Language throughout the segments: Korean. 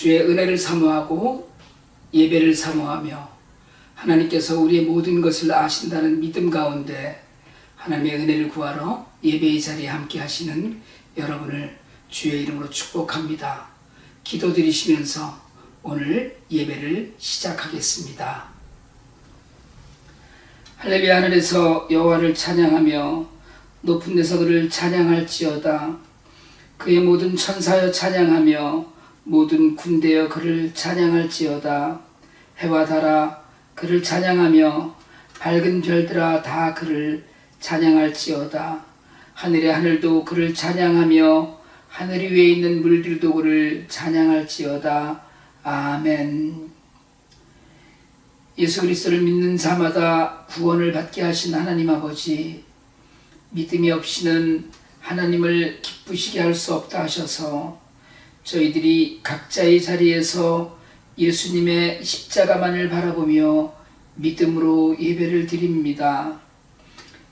주의 은혜를 사모하고 예배를 사모하며 하나님께서 우리의 모든 것을 아신다는 믿음 가운데 하나님의 은혜를 구하러 예배의 자리에 함께 하시는 여러분을 주의 이름으로 축복합니다. 기도드리시면서 오늘 예배를 시작하겠습니다. 할렐루야. 하늘에서 여호와를 찬양하며 높은 데서 그를 찬양할지어다. 그의 모든 천사여 찬양하며 모든 군대여 그를 찬양할지어다. 해와 달아 그를 찬양하며 밝은 별들아 다 그를 찬양할지어다. 하늘의 하늘도 그를 찬양하며 하늘 위에 있는 물들도 그를 찬양할지어다. 아멘. 예수 그리스도를 믿는 자마다 구원을 받게 하신 하나님 아버지, 믿음이 없이는 하나님을 기쁘시게 할 수 없다 하셔서 저희들이 각자의 자리에서 예수님의 십자가만을 바라보며 믿음으로 예배를 드립니다.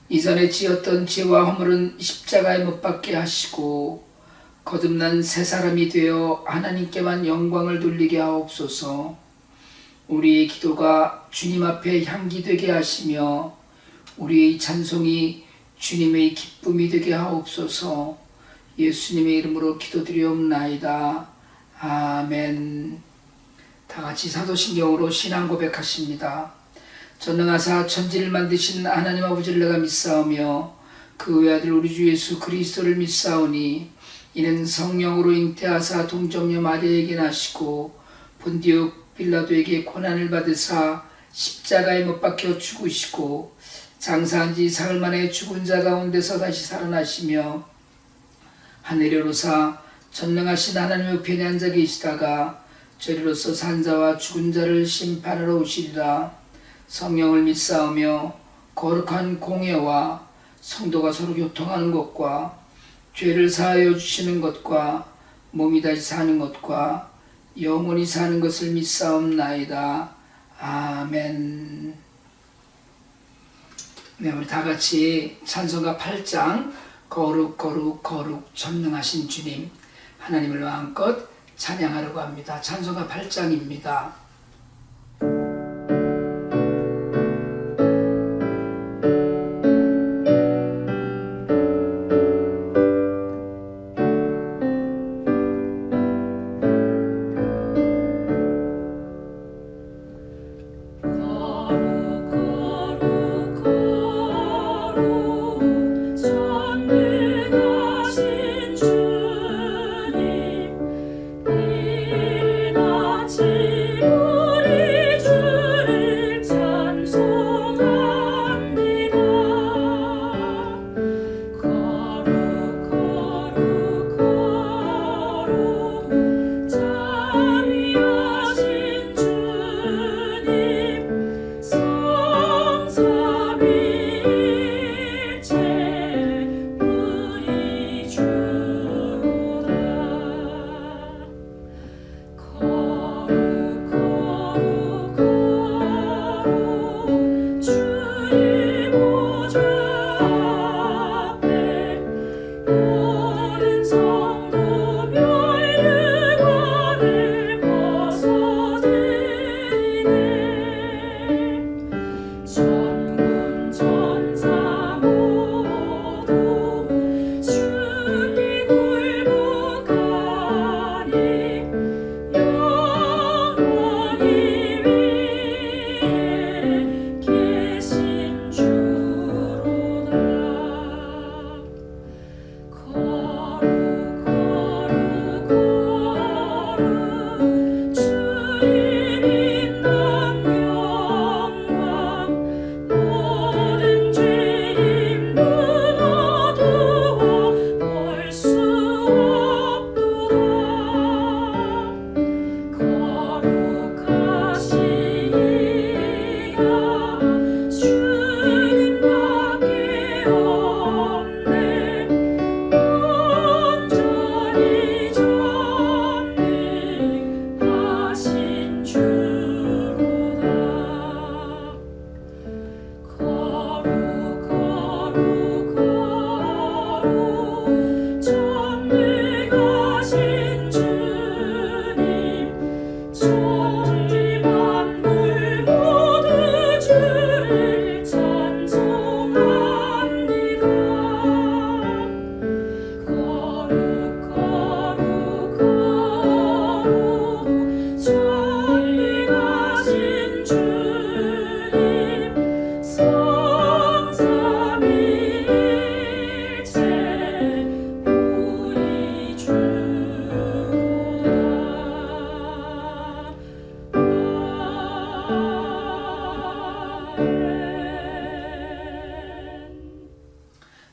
이전에 지었던 죄와 허물은 십자가에 못 박게 하시고 거듭난 새 사람이 되어 하나님께만 영광을 돌리게 하옵소서. 우리의 기도가 주님 앞에 향기 되게 하시며 우리의 찬송이 주님의 기쁨이 되게 하옵소서. 예수님의 이름으로 기도드리옵나이다. 아멘. 다같이 사도신경으로 신앙 고백하십니다. 전능하사 천지를 만드신 하나님 아버지를 내가 믿사오며 그 외아들 우리 주 예수 그리스도를 믿사오니 이는 성령으로 잉태하사 동정녀 마리아에게 나시고 본디오 빌라도에게 고난을 받으사 십자가에 못 박혀 죽으시고 장사한 지 사흘 만에 죽은 자 가운데서 다시 살아나시며 하늘에 오르사 전능하신 하나님의 우편에 앉아 계시다가 저리로서 산 자와 죽은 자를 심판하러 오시리라. 성령을 믿사오며 거룩한 공예와 성도가 서로 교통하는 것과 죄를 사하여 주시는 것과 몸이 다시 사는 것과 영원히 사는 것을 믿사옵나이다. 아멘. 네, 우리 다 같이 찬송가 8장 거룩 거룩 거룩 전능하신 주님 하나님을 마음껏 찬양하려고 합니다. 찬송가 8장입니다.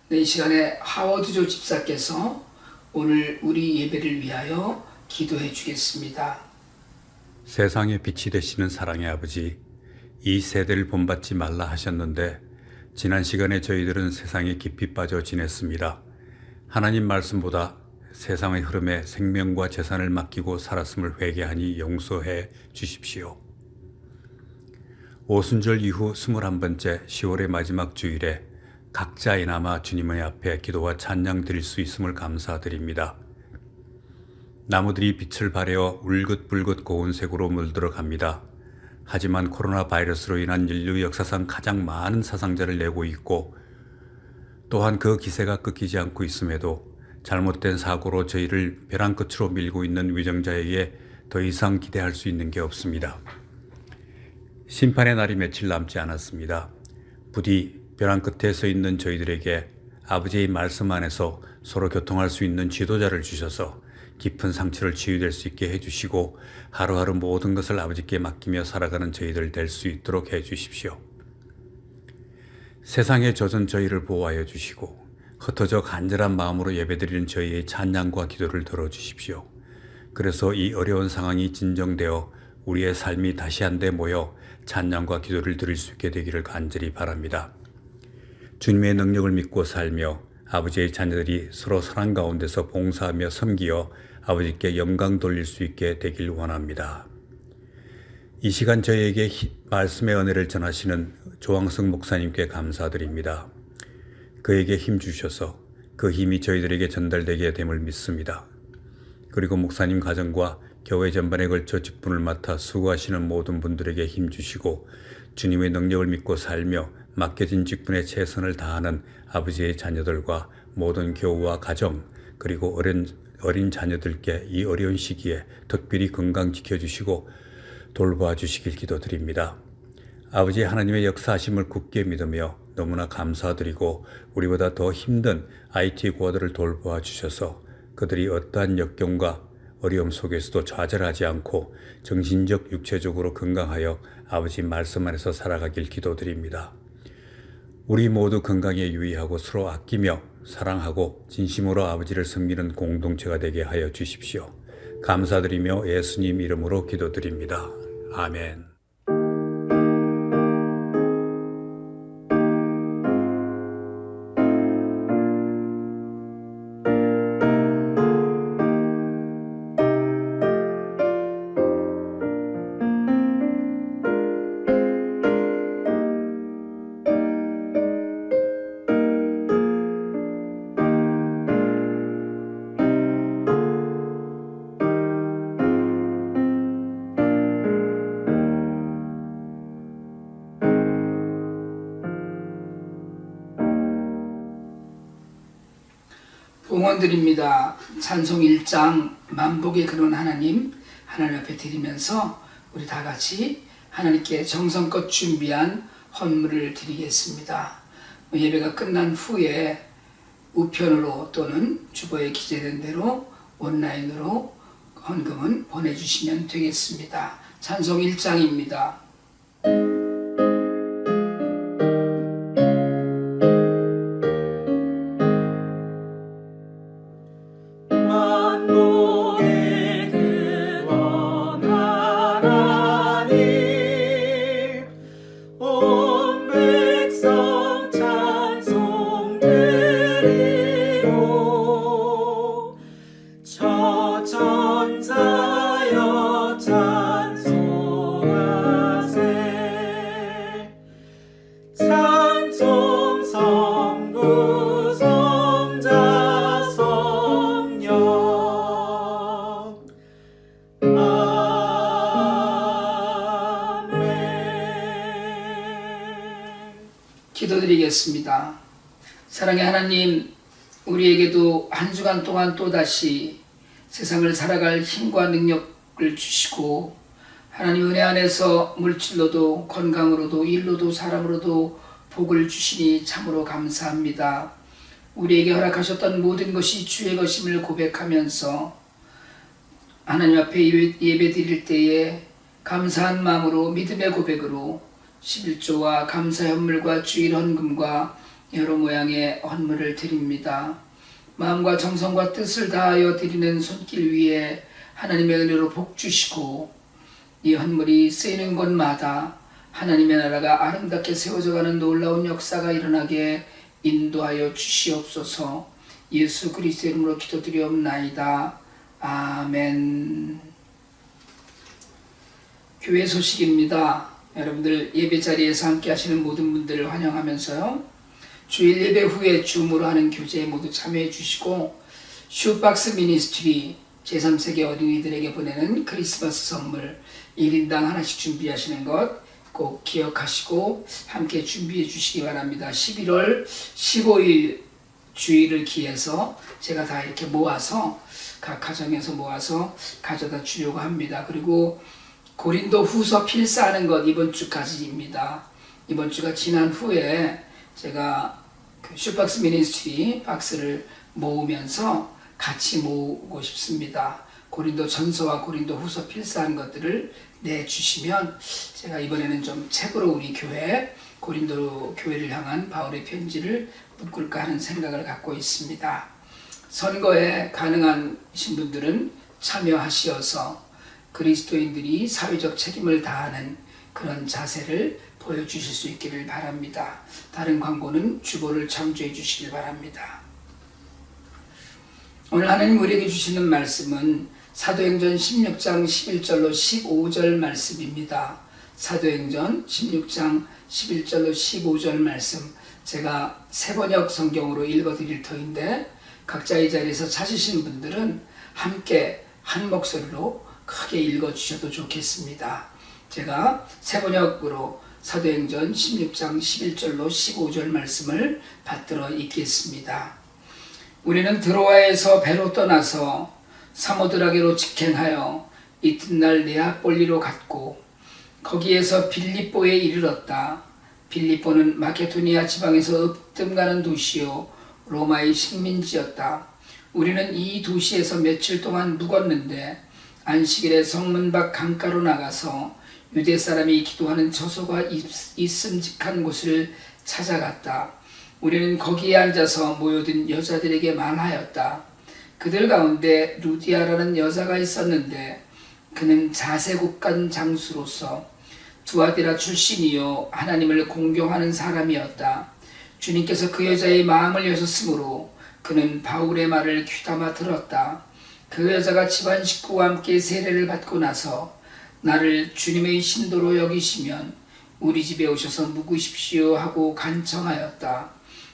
네, 이 시간에 하워드조 집사께서 오늘 우리 예배를 위하여 기도해 주겠습니다. 세상의 빛이 되시는 사랑의 아버지, 이 세대를 본받지 말라 하셨는데 지난 시간에 저희들은 세상에 깊이 빠져 지냈습니다. 하나님 말씀보다 세상의 흐름에 생명과 재산을 맡기고 살았음을 회개하니 용서해 주십시오. 오순절 이후 21번째 10월의 마지막 주일에 각자이나마 주님의 앞에 기도와 찬양 드릴 수 있음을 감사드립니다. 나무들이 빛을 발하여 울긋불긋 고운 색으로 물들어 갑니다. 하지만 코로나 바이러스로 인한 인류 역사상 가장 많은 사상자를 내고 있고 또한 그 기세가 끊기지 않고 있음에도 잘못된 사고로 저희를 벼랑 끝으로 밀고 있는 위정자에게 더 이상 기대할 수 있는 게 없습니다. 심판의 날이 며칠 남지 않았습니다. 부디 벼랑 끝에 서 있는 저희들에게 아버지의 말씀 안에서 서로 교통할 수 있는 지도자를 주셔서 깊은 상처를 치유될 수 있게 해주시고 하루하루 모든 것을 아버지께 맡기며 살아가는 저희들 될 수 있도록 해주십시오. 세상에 젖은 저희를 보호하여 주시고 흩어져 간절한 마음으로 예배드리는 저희의 찬양과 기도를 들어주십시오. 그래서 이 어려운 상황이 진정되어 우리의 삶이 다시 한데 모여 찬양과 기도를 드릴 수 있게 되기를 간절히 바랍니다. 주님의 능력을 믿고 살며 아버지의 자녀들이 서로 사랑 가운데서 봉사하며 섬기어 아버지께 영광 돌릴 수 있게 되길 원합니다. 이 시간 저희에게 말씀의 은혜를 전하시는 조항석 목사님께 감사드립니다. 그에게 힘 주셔서 그 힘이 저희들에게 전달되게 됨을 믿습니다. 그리고 목사님 가정과 교회 전반에 걸쳐 직분을 맡아 수고하시는 모든 분들에게 힘 주시고 주님의 능력을 믿고 살며 맡겨진 직분에 최선을 다하는 아버지의 자녀들과 모든 교우와 가정 그리고 어린 자녀들께 이 어려운 시기에 특별히 건강 지켜주시고 돌보아 주시길 기도드립니다. 아버지 하나님의 역사하심을 굳게 믿으며 너무나 감사드리고 우리보다 더 힘든 IT 고아들을 돌보아 주셔서 그들이 어떠한 역경과 어려움 속에서도 좌절하지 않고 정신적 육체적으로 건강하여 아버지 말씀 안에서 살아가길 기도드립니다. 우리 모두 건강에 유의하고 서로 아끼며 사랑하고 진심으로 아버지를 섬기는 공동체가 되게 하여 주십시오. 감사드리며 예수님 이름으로 기도드립니다. 아멘. 봉헌드립니다. 찬송 1장 만복의 근원 하나님 앞에 드리면서 우리 다 같이 하나님께 정성껏 준비한 헌물을 드리겠습니다. 예배가 끝난 후에 우편으로 또는 주보에 기재된 대로 온라인으로 헌금은 보내주시면 되겠습니다. 찬송 1장입니다. 기도드리겠습니다. 사랑의 하나님, 우리에게도 한 주간 동안 또다시 세상을 살아갈 힘과 능력을 주시고 하나님 은혜 안에서 물질로도 건강으로도 일로도 사람으로도 복을 주시니 참으로 감사합니다. 우리에게 허락하셨던 모든 것이 주의 것임을 고백하면서 하나님 앞에 예배 드릴 때에 감사한 마음으로 믿음의 고백으로 11조와 감사 현물과 주일 헌금과 여러 모양의 헌물을 드립니다. 마음과 정성과 뜻을 다하여 드리는 손길 위에 하나님의 은혜로 복 주시고 이 헌물이 쓰이는 곳마다 하나님의 나라가 아름답게 세워져가는 놀라운 역사가 일어나게 인도하여 주시옵소서. 예수 그리스도의 이름으로 기도드리옵나이다. 아멘. 교회 소식입니다. 여러분들 예배 자리에서 함께 하시는 모든 분들을 환영하면서요. 주일 예배 후에 줌으로 하는 교제에 모두 참여해 주시고 슈박스 미니스트리 제3세계 어린이들에게 보내는 크리스마스 선물 1인당 하나씩 준비하시는 것 꼭 기억하시고 함께 준비해 주시기 바랍니다. 11월 15일 주일을 기해서 제가 다 이렇게 모아서 각 가정에서 모아서 가져다 주려고 합니다. 그리고 고린도 후서 필사하는 것 이번 주까지입니다. 이번 주가 지난 후에 제가 그 슈박스 미니스트리 박스를 모으면서 같이 모으고 싶습니다. 고린도 전서와 고린도 후서 필사한 것들을 내주시면 제가 이번에는 좀 책으로 우리 교회 고린도 교회를 향한 바울의 편지를 묶을까 하는 생각을 갖고 있습니다. 선거에 가능하신 분들은 참여하시어서 그리스도인들이 사회적 책임을 다하는 그런 자세를 보여주실 수 있기를 바랍니다. 다른 광고는 주보를 참조해 주시길 바랍니다. 오늘 하나님 우리에게 주시는 말씀은 사도행전 16장 11절로 15절 말씀입니다. 사도행전 16장 11절로 15절 말씀 제가 세번역 성경으로 읽어드릴 터인데 각자의 자리에서 찾으신 분들은 함께 한 목소리로 크게 읽어주셔도 좋겠습니다. 제가 세번역으로 사도행전 16장 11절로 15절 말씀을 받들어 읽겠습니다. 우리는 드로아에서 배로 떠나서 사모드라게로 직행하여 이튿날 네아폴리로 갔고 거기에서 빌립보에 이르렀다. 빌립보는 마케도니아 지방에서 으뜸가는 도시요 로마의 식민지였다. 우리는 이 도시에서 며칠 동안 묵었는데 안식일에 성문 밖 강가로 나가서 유대 사람이 기도하는 처소가 있음직한 곳을 찾아갔다. 우리는 거기에 앉아서 모여든 여자들에게 말하였다. 그들 가운데 루디아라는 여자가 있었는데 그는 자세국간 장수로서 두아디라 출신이요 하나님을 공경하는 사람이었다. 주님께서 그 여자의 마음을 여셨으므로 그는 바울의 말을 귀담아 들었다. 그 여자가 집안 식구와 함께 세례를 받고 나서 나를 주님의 신도로 여기시면 우리 집에 오셔서 묵으십시오 하고 간청하였다.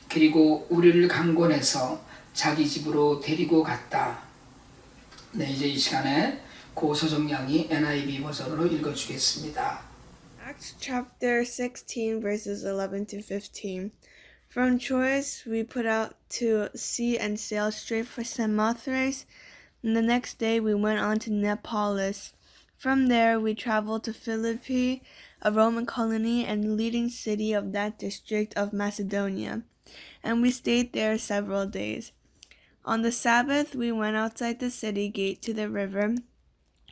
그리고 우리를 강권해서 자기 집으로 데리고 갔다. 네, 이제 이 시간에 고소정 양이 NIV 버전으로 읽어주겠습니다. Acts chapter 16 verses 11 to 15. From Troas we put out to sea and sailed straight for Samothrace, and the next day we went on to Neapolis. From there we traveled to Philippi, a Roman colony and leading city of that district of Macedonia, and we stayed there several days. On the Sabbath we went outside the city gate to the river,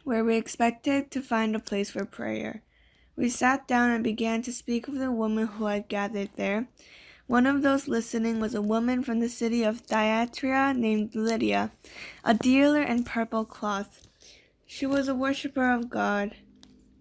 where we expected to find a place for prayer. We sat down and began to speak of the women who had gathered there. One of those listening was a woman from the city of Thyatira named Lydia, a dealer in purple cloth. She was a worshiper of God.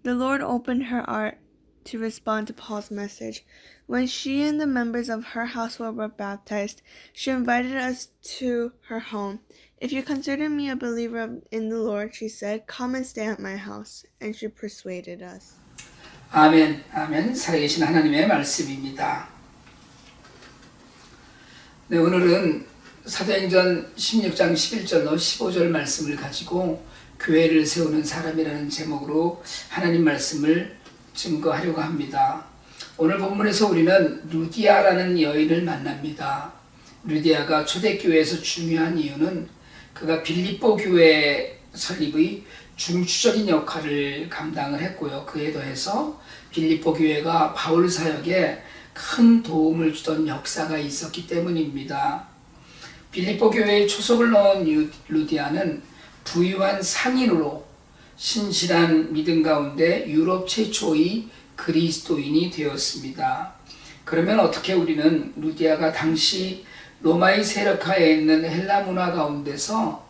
The Lord opened her heart to respond to Paul's message. When she and the members of her household were baptized, she invited us to her home. If you consider me a believer in the Lord, she said, come and stay at my house. And she persuaded us. 아멘, 아멘. 살아계신 하나님의 말씀입니다. 네, 오늘은 사도행전 16장 11절로 15절 말씀을 가지고 교회를 세우는 사람이라는 제목으로 하나님 말씀을 증거하려고 합니다. 오늘 본문에서 우리는 루디아라는 여인을 만납니다. 루디아가 초대교회에서 중요한 이유는 그가 빌립보 교회 설립의 중추적인 역할을 감당을 했고요. 그에 더해서 빌립보 교회가 바울 사역에 큰 도움을 주던 역사가 있었기 때문입니다. 빌립보 교회에 초석을 넣은 루디아는 부유한 상인으로 신실한 믿음 가운데 유럽 최초의 그리스도인이 되었습니다. 그러면 어떻게 우리는 루디아가 당시 로마의 세력하에 있는 헬라 문화 가운데서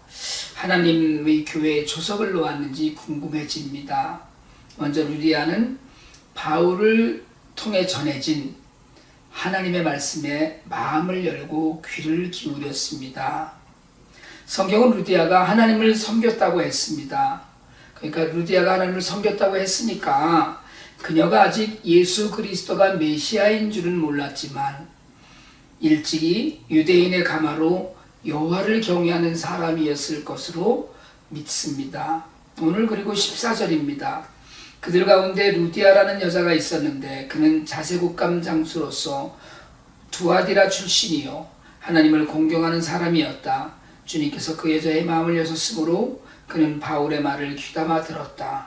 하나님의 교회에 조석을 놓았는지 궁금해집니다. 먼저 루디아는 바울을 통해 전해진 하나님의 말씀에 마음을 열고 귀를 기울였습니다. 성경은 루디아가 하나님을 섬겼다고 했습니다. 그러니까 루디아가 하나님을 섬겼다고 했으니까 그녀가 아직 예수 그리스도가 메시아인 줄은 몰랐지만 일찍이 유대인의 가마로 여호와를 경외하는 사람이었을 것으로 믿습니다. 오늘 그리고 14절입니다. 그들 가운데 루디아라는 여자가 있었는데 그는 자세국감 장수로서 두아디라 출신이요 하나님을 공경하는 사람이었다. 주님께서 그 여자의 마음을 여셨으므로 그는 바울의 말을 귀담아 들었다.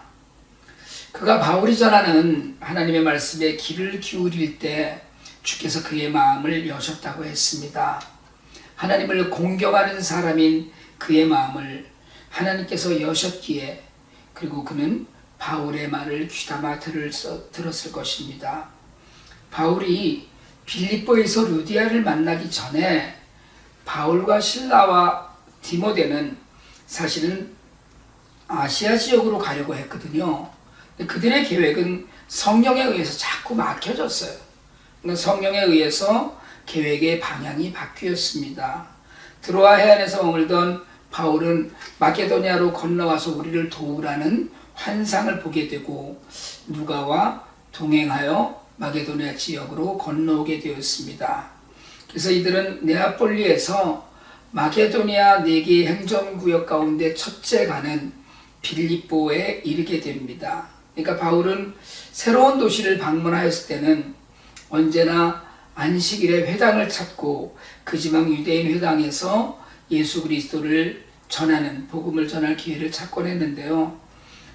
그가 바울이 전하는 하나님의 말씀에 귀를 기울일 때 주께서 그의 마음을 여셨다고 했습니다. 하나님을 공경하는 사람인 그의 마음을 하나님께서 여셨기에 그리고 그는 바울의 말을 귀담아 들었을 것입니다. 바울이 빌립보에서 루디아를 만나기 전에 바울과 실라와 디모데는 사실은 아시아 지역으로 가려고 했거든요. 그들의 계획은 성령에 의해서 자꾸 막혀졌어요. 그러니까 성령에 의해서 계획의 방향이 바뀌었습니다. 드로아 해안에서 머물던 바울은 마게도냐로 건너와서 우리를 도우라는 환상을 보게 되고 누가와 동행하여 마게도냐 지역으로 건너오게 되었습니다. 그래서 이들은 네아폴리에서 마게도냐 4개의 행정구역 가운데 첫째 가는 빌립보에 이르게 됩니다. 그러니까 바울은 새로운 도시를 방문하였을 때는 언제나 안식일에 회당을 찾고 그 지방 유대인 회당에서 예수 그리스도를 전하는 복음을 전할 기회를 찾곤 했는데요.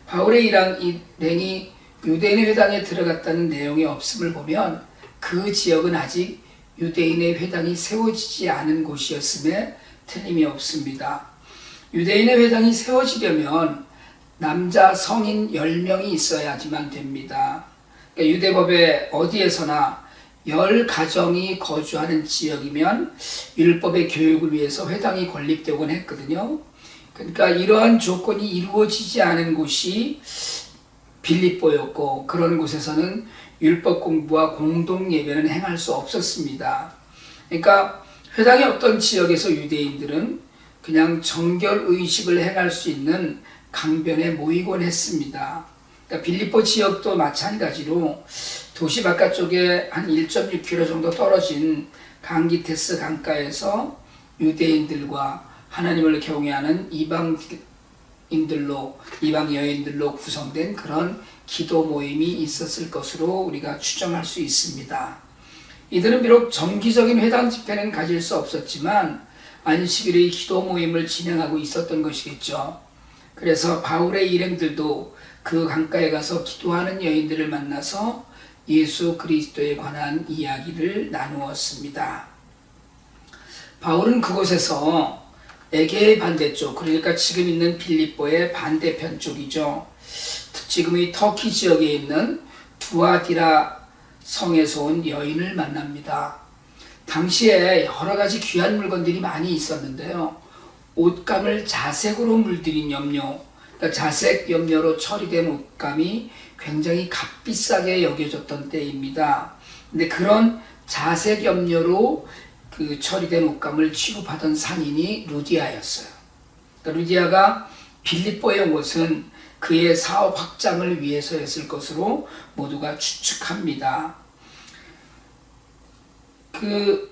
바울의 일행이 유대인의 회당에 들어갔다는 내용이 없음을 보면 그 지역은 아직 유대인의 회당이 세워지지 않은 곳이었음에 틀림이 없습니다. 유대인의 회당이 세워지려면 남자 성인 10명이 있어야지만 됩니다. 그러니까 유대법에 어디에서나 10가정이 거주하는 지역이면 율법의 교육을 위해서 회당이 건립되곤 했거든요. 그러니까 이러한 조건이 이루어지지 않은 곳이 빌립보였고 그런 곳에서는 율법 공부와 공동 예배는 행할 수 없었습니다. 그러니까 회당이 없던 지역에서 유대인들은 그냥 정결 의식을 행할 수 있는 강변에 모이곤 했습니다. 그러니까 빌립보 지역도 마찬가지로 도시 바깥쪽에 한 1.6km 정도 떨어진 강기테스 강가에서 유대인들과 하나님을 경외하는 이방 여인들로 구성된 그런 기도 모임이 있었을 것으로 우리가 추정할 수 있습니다. 이들은 비록 정기적인 회당 집회는 가질 수 없었지만 안식일의 기도 모임을 진행하고 있었던 것이겠죠. 그래서 바울의 일행들도 그 강가에 가서 기도하는 여인들을 만나서 예수 그리스도에 관한 이야기를 나누었습니다. 바울은 그곳에서 에게의 반대쪽, 그러니까 지금 있는 빌립보의 반대편 쪽이죠. 지금 이 터키 지역에 있는 두아디라 성에서 온 여인을 만납니다. 당시에 여러 가지 귀한 물건들이 많이 있었는데요. 옷감을 자색으로 물들인 염료, 그러니까 자색 염료로 처리된 옷감이 굉장히 값비싸게 여겨졌던 때입니다. 근데 그런 자색 염료로 처리된 옷감을 취급하던 상인이 루디아였어요. 그러니까 루디아가 빌립보에 온 것은 그의 사업 확장을 위해서였을 것으로 모두가 추측합니다. 그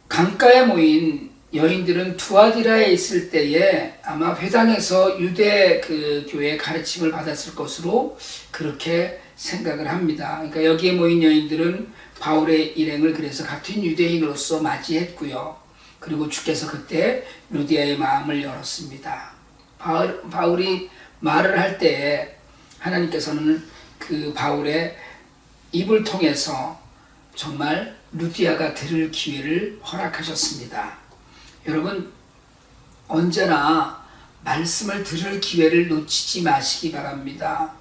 강가에 모인 여인들은 두아디라에 있을 때에 아마 회당에서 유대 교회의 가르침을 받았을 것으로 그렇게 생각을 합니다. 그러니까 여기에 모인 여인들은 바울의 일행을 그래서 같은 유대인으로서 맞이했고요. 그리고 주께서 그때 루디아의 마음을 열었습니다. 바울이 말을 할 때에 하나님께서는 그 바울의 입을 통해서 정말 루디아가 들을 기회를 허락하셨습니다. 여러분, 언제나 말씀을 들을 기회를 놓치지 마시기 바랍니다.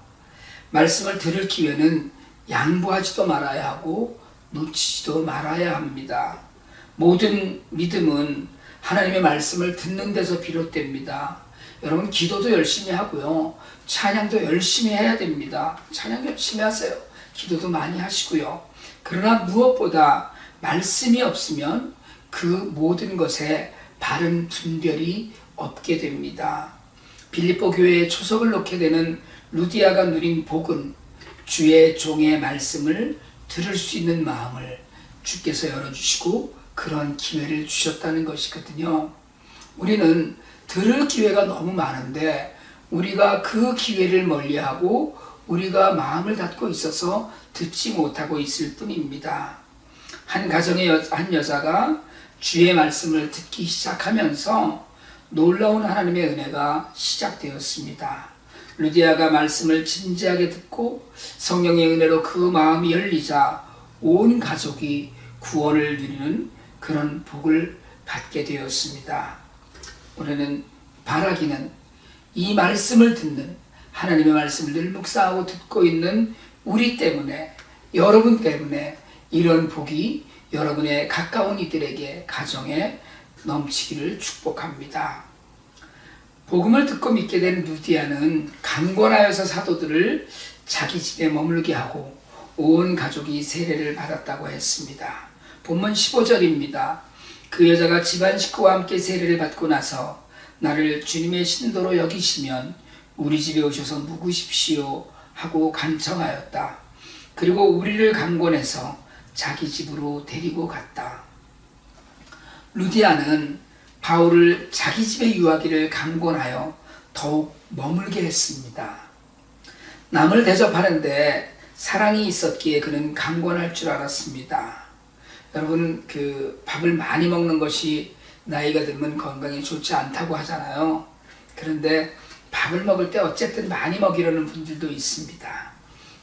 말씀을 들을 기회는 양보하지도 말아야 하고 놓치지도 말아야 합니다. 모든 믿음은 하나님의 말씀을 듣는 데서 비롯됩니다. 여러분 기도도 열심히 하고요. 찬양도 열심히 해야 됩니다. 찬양 열심히 하세요. 기도도 많이 하시고요. 그러나 무엇보다 말씀이 없으면 그 모든 것에 바른 분별이 없게 됩니다. 빌립보 교회에 초석을 놓게 되는 루디아가 누린 복은 주의 종의 말씀을 들을 수 있는 마음을 주께서 열어주시고 그런 기회를 주셨다는 것이거든요. 우리는 들을 기회가 너무 많은데 우리가 그 기회를 멀리하고 우리가 마음을 닫고 있어서 듣지 못하고 있을 뿐입니다. 한 가정의 한 여자가 주의 말씀을 듣기 시작하면서 놀라운 하나님의 은혜가 시작되었습니다. 루디아가 말씀을 진지하게 듣고 성령의 은혜로 그 마음이 열리자 온 가족이 구원을 누리는 그런 복을 받게 되었습니다. 우리는 바라기는 이 말씀을 듣는 하나님의 말씀을 늘 묵상하고 듣고 있는 우리 때문에 여러분 때문에 이런 복이 여러분의 가까운 이들에게 가정에 넘치기를 축복합니다. 복음을 듣고 믿게 된 루디아는 강권하여서 사도들을 자기 집에 머물게 하고 온 가족이 세례를 받았다고 했습니다. 본문 15절입니다. 그 여자가 집안 식구와 함께 세례를 받고 나서 나를 주님의 신도로 여기시면 우리 집에 오셔서 묵으십시오 하고 간청하였다. 그리고 우리를 강권해서 자기 집으로 데리고 갔다. 루디아는 바울을 자기 집에 유하기를 강권하여 더욱 머물게 했습니다. 남을 대접하는데 사랑이 있었기에 그는 강권할 줄 알았습니다. 여러분 밥을 많이 먹는 것이 나이가 들면 건강에 좋지 않다고 하잖아요. 그런데 밥을 먹을 때 어쨌든 많이 먹이려는 분들도 있습니다.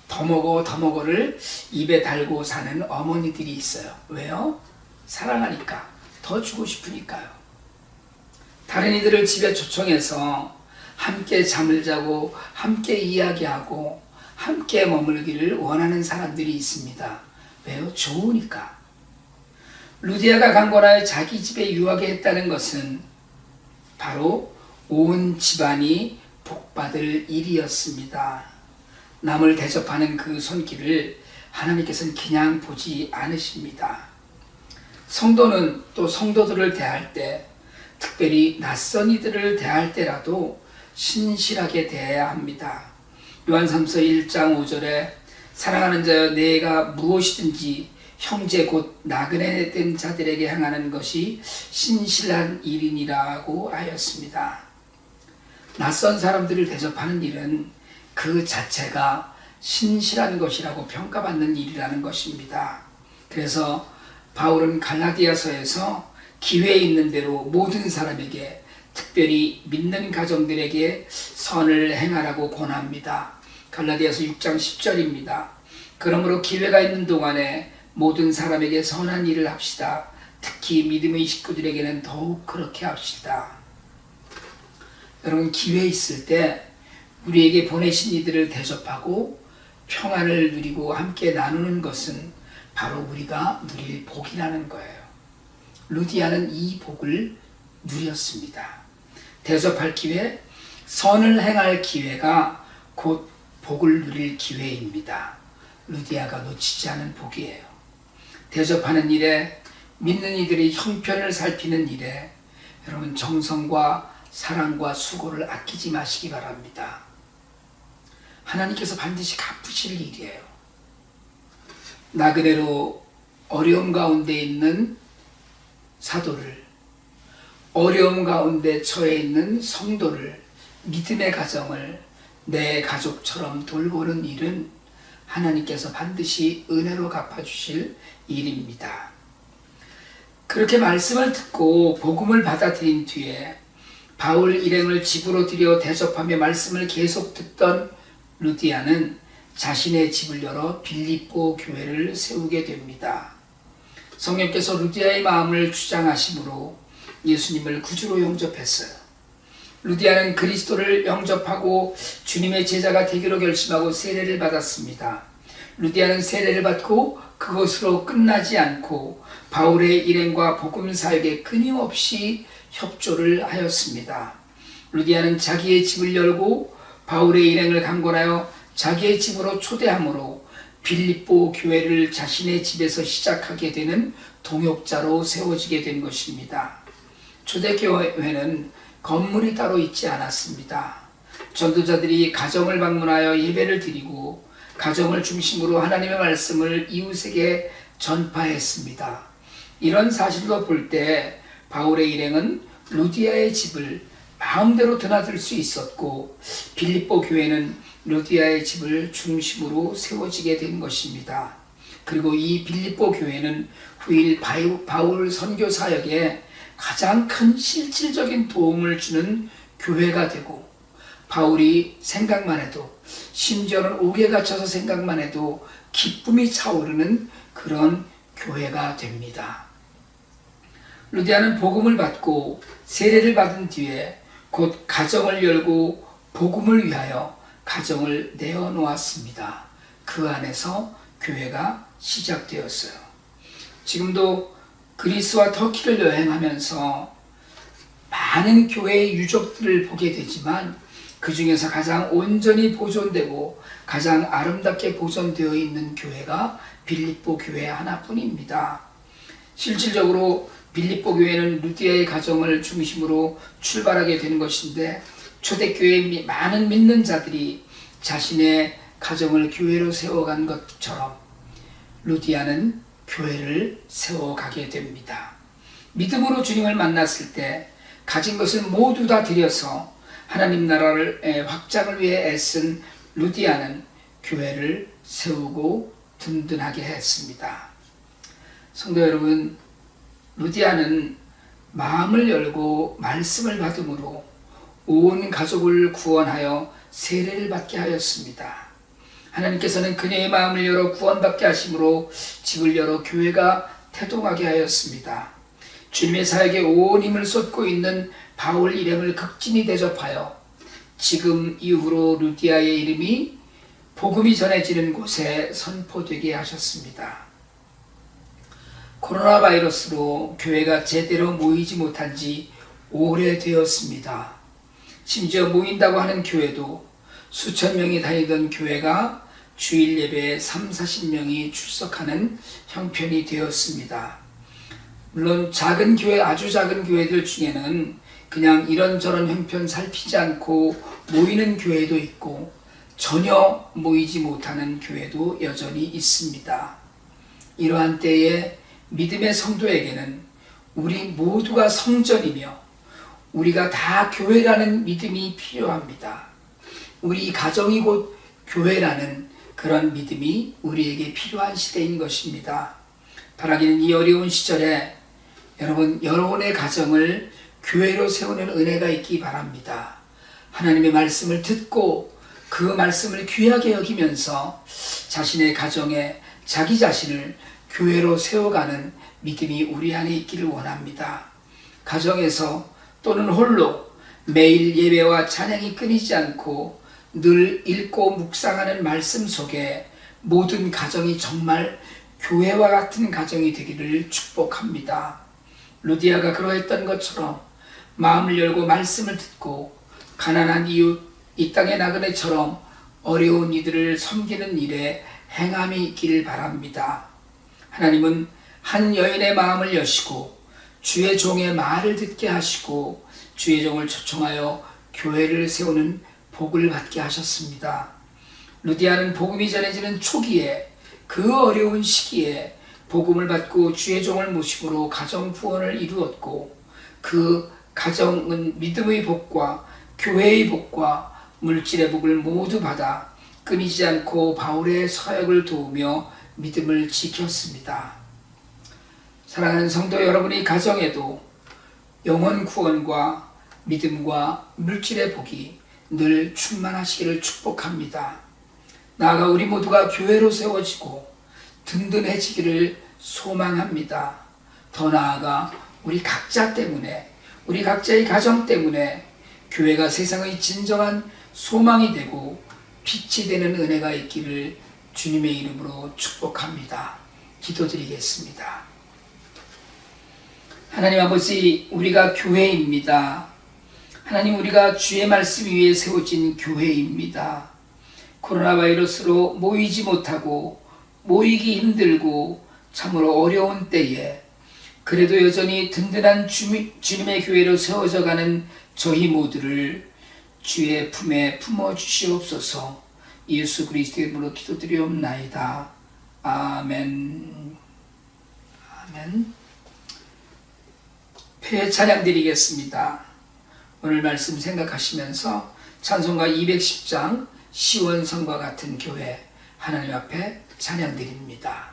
더 먹어를 입에 달고 사는 어머니들이 있어요. 왜요? 사랑하니까, 더 주고 싶으니까요. 다른 이들을 집에 초청해서 함께 잠을 자고 함께 이야기하고 함께 머물기를 원하는 사람들이 있습니다. 왜요? 좋으니까. 루디아가 강권하여 자기 집에 유하게 했다는 것은 바로 온 집안이 복받을 일이었습니다. 남을 대접하는 그 손길을 하나님께서는 그냥 보지 않으십니다. 성도는 또 성도들을 대할 때, 특별히 낯선 이들을 대할 때라도 신실하게 대해야 합니다. 요한삼서 1장 5절에 사랑하는 자여 내가 무엇이든지 형제 곧 나그네 된 자들에게 행하는 것이 신실한 일이니라고 하였습니다. 낯선 사람들을 대접하는 일은 그 자체가 신실한 것이라고 평가받는 일이라는 것입니다. 그래서 바울은 갈라디아서에서 기회 있는 대로 모든 사람에게, 특별히 믿는 가정들에게 선을 행하라고 권합니다. 갈라디아서 6장 10절입니다. 그러므로 기회가 있는 동안에 모든 사람에게 선한 일을 합시다. 특히 믿음의 식구들에게는 더욱 그렇게 합시다. 여러분, 기회 있을 때 우리에게 보내신 이들을 대접하고 평안을 누리고 함께 나누는 것은 바로 우리가 누릴 복이라는 거예요. 루디아는 이 복을 누렸습니다. 대접할 기회, 선을 행할 기회가 곧 복을 누릴 기회입니다. 루디아가 놓치지 않은 복이에요. 대접하는 일에, 믿는 이들의 형편을 살피는 일에 여러분 정성과 사랑과 수고를 아끼지 마시기 바랍니다. 하나님께서 반드시 갚으실 일이에요. 나그네로 어려움 가운데 있는 사도를, 어려움 가운데 처해 있는 성도를, 믿음의 가정을 내 가족처럼 돌보는 일은 하나님께서 반드시 은혜로 갚아주실 일입니다. 그렇게 말씀을 듣고 복음을 받아들인 뒤에 바울 일행을 집으로 들여 대접하며 말씀을 계속 듣던 루디아는 자신의 집을 열어 빌립보 교회를 세우게 됩니다. 성령께서 루디아의 마음을 주장하심으로 예수님을 구주로 영접했어요. 루디아는 그리스도를 영접하고 주님의 제자가 되기로 결심하고 세례를 받았습니다. 루디아는 세례를 받고 그것으로 끝나지 않고 바울의 일행과 복음 사역에 끊임없이 협조를 하였습니다. 루디아는 자기의 집을 열고 바울의 일행을 강권하여 자기의 집으로 초대함으로 빌립보 교회를 자신의 집에서 시작하게 되는 동역자로 세워지게 된 것입니다. 초대교회는 건물이 따로 있지 않았습니다. 전도자들이 가정을 방문하여 예배를 드리고 가정을 중심으로 하나님의 말씀을 이웃에게 전파했습니다. 이런 사실로 볼 때 바울의 일행은 루디아의 집을 마음대로 드나들 수 있었고 빌립보 교회는 루디아의 집을 중심으로 세워지게 된 것입니다. 그리고 이 빌립보 교회는 후일 바울 선교 사역에 가장 큰 실질적인 도움을 주는 교회가 되고 바울이 생각만 해도 심지어는 옥에 갇혀서 생각만 해도 기쁨이 차오르는 그런 교회가 됩니다. 루디아는 복음을 받고 세례를 받은 뒤에 곧 가정을 열고 복음을 위하여 가정을 내어놓았습니다. 그 안에서 교회가 시작되었어요. 지금도 그리스와 터키를 여행하면서 많은 교회의 유적들을 보게 되지만 그 중에서 가장 온전히 보존되고 가장 아름답게 보존되어 있는 교회가 빌립보 교회 하나뿐입니다. 실질적으로 빌립보 교회는 루디아의 가정을 중심으로 출발하게 되는 것인데 초대교회의 많은 믿는 자들이 자신의 가정을 교회로 세워간 것처럼 루디아는 교회를 세워가게 됩니다. 믿음으로 주님을 만났을 때 가진 것을 모두 다 들여서 하나님 나라를 확장을 위해 애쓴 루디아는 교회를 세우고 든든하게 했습니다. 성도 여러분, 루디아는 마음을 열고 말씀을 받음으로 온 가족을 구원하여 세례를 받게 하였습니다. 하나님께서는 그녀의 마음을 열어 구원받게 하심으로 집을 열어 교회가 태동하게 하였습니다. 주님의 사역에 온 힘을 쏟고 있는 바울 일행을 극진히 대접하여 지금 이후로 루디아의 이름이 복음이 전해지는 곳에 선포되게 하셨습니다. 코로나 바이러스로 교회가 제대로 모이지 못한 지 오래되었습니다. 심지어 모인다고 하는 교회도 수천 명이 다니던 교회가 주일 예배에 30-40명이 출석하는 형편이 되었습니다. 물론 작은 교회, 아주 작은 교회들 중에는 그냥 이런저런 형편 살피지 않고 모이는 교회도 있고 전혀 모이지 못하는 교회도 여전히 있습니다. 이러한 때에 믿음의 성도에게는 우리 모두가 성전이며 우리가 다 교회라는 믿음이 필요합니다. 우리 가정이 곧 교회라는 그런 믿음이 우리에게 필요한 시대인 것입니다. 바라기는 이 어려운 시절에 여러분의 가정을 교회로 세우는 은혜가 있기 바랍니다. 하나님의 말씀을 듣고 그 말씀을 귀하게 여기면서 자신의 가정에 자기 자신을 교회로 세워가는 믿음이 우리 안에 있기를 원합니다. 가정에서 또는 홀로 매일 예배와 찬양이 끊이지 않고 늘 읽고 묵상하는 말씀 속에 모든 가정이 정말 교회와 같은 가정이 되기를 축복합니다. 루디아가 그러했던 것처럼 마음을 열고 말씀을 듣고 가난한 이웃, 이 땅의 나그네처럼 어려운 이들을 섬기는 일에 행함이 있기를 바랍니다. 하나님은 한 여인의 마음을 여시고 주의 종의 말을 듣게 하시고 주의 종을 초청하여 교회를 세우는 복을 받게 하셨습니다. 루디아는 복음이 전해지는 초기에 그 어려운 시기에 복음을 받고 주의 종을 모심으로 가정 구원을 이루었고 그 가정은 믿음의 복과 교회의 복과 물질의 복을 모두 받아 끊이지 않고 바울의 사역을 도우며 믿음을 지켰습니다. 사랑하는 성도 여러분의 가정에도 영혼 구원과 믿음과 물질의 복이 늘 충만하시기를 축복합니다. 나아가 우리 모두가 교회로 세워지고 든든해지기를 소망합니다. 더 나아가 우리 각자 때문에, 우리 각자의 가정 때문에 교회가 세상의 진정한 소망이 되고 빛이 되는 은혜가 있기를 주님의 이름으로 축복합니다. 기도드리겠습니다. 하나님 아버지, 우리가 교회입니다. 하나님, 우리가 주의 말씀 위에 세워진 교회입니다. 코로나 바이러스로 모이지 못하고 모이기 힘들고 참으로 어려운 때에 그래도 여전히 든든한 주님의 교회로 세워져 가는 저희 모두를 주의 품에 품어 주시옵소서. 예수 그리스도의 이름으로 기도드리옵나이다. 아멘. 아멘. 폐 찬양 드리겠습니다. 오늘 말씀 생각하시면서 찬송가 210장 시원성과 같은 교회 하나님 앞에 찬양 드립니다.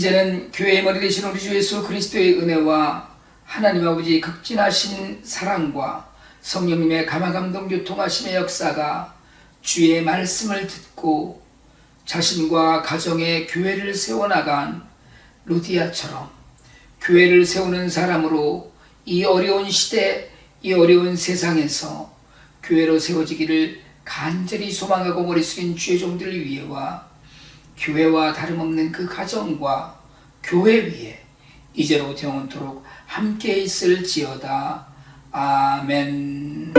이제는 교회의 머리 되신 우리 주 예수 그리스도의 은혜와 하나님 아버지의 극진하신 사랑과 성령님의 감화감동 교통하심의 역사가 주의 말씀을 듣고 자신과 가정의 교회를 세워나간 루디아처럼 교회를 세우는 사람으로 이 어려운 시대, 이 어려운 세상에서 교회로 세워지기를 간절히 소망하고 머리 숙인 주의 종들을 위해와 교회와 다름없는 그 가정과 교회 위에 이제로부터 영원토록 함께 있을지어다. 아멘.